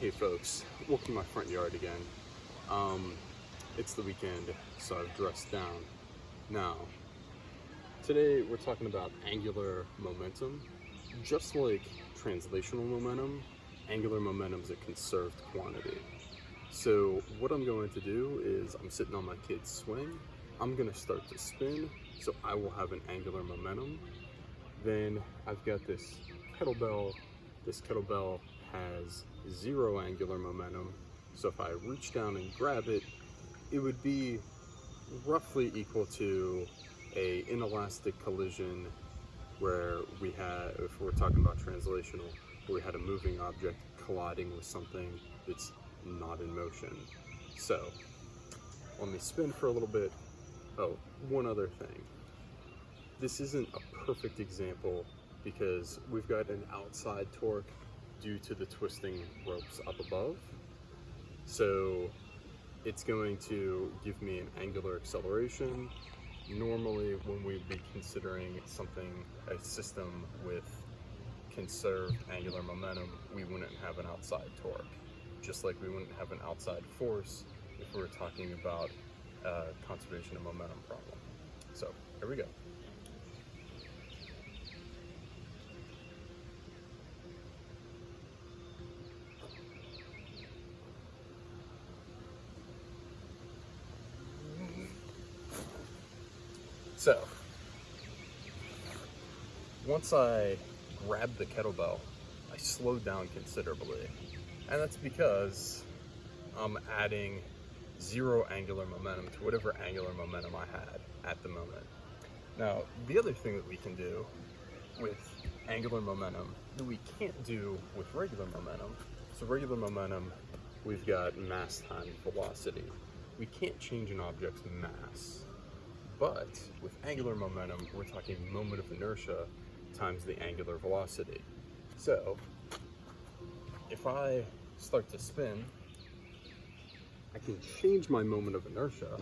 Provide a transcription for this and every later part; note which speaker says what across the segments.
Speaker 1: Hey folks, welcome to my front yard again. It's the weekend, so I've dressed down. Now, today we're talking about angular momentum. Just like translational momentum, angular momentum is a conserved quantity. So what I'm going to do is I'm sitting on my kid's swing. I'm going to start to spin, so I will have an angular momentum. Then I've got this kettlebell. This kettlebell has zero angular momentum, so if I reach down and grab it, it would be roughly equal to a inelastic collision where we had, if we're talking about translational, where we had a moving object colliding with something that's not in motion. So let me spin for a little bit. Oh, one other thing. This isn't a perfect example because we've got an outside torque due to the twisting ropes up above. So it's going to give me an angular acceleration. Normally when we'd be considering something, a system with conserved angular momentum, we wouldn't have an outside torque. Just like we wouldn't have an outside force if we were talking about conservation of momentum problem. So here we go. So, once I grabbed the kettlebell, I slowed down considerably. And that's because I'm adding zero angular momentum to whatever angular momentum I had at the moment. Now, the other thing that we can do with angular momentum that we can't do with regular momentum, so regular momentum, we've got mass times velocity. We can't change an object's mass. But with angular momentum, we're talking moment of inertia times the angular velocity. So if I start to spin, I can change my moment of inertia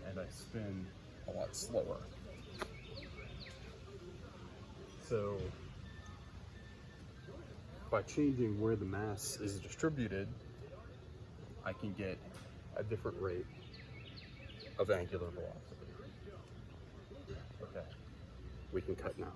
Speaker 1: and I spin a lot slower. So by changing where the mass is distributed, I can get a different rate of angular velocity. Okay, we can cut now.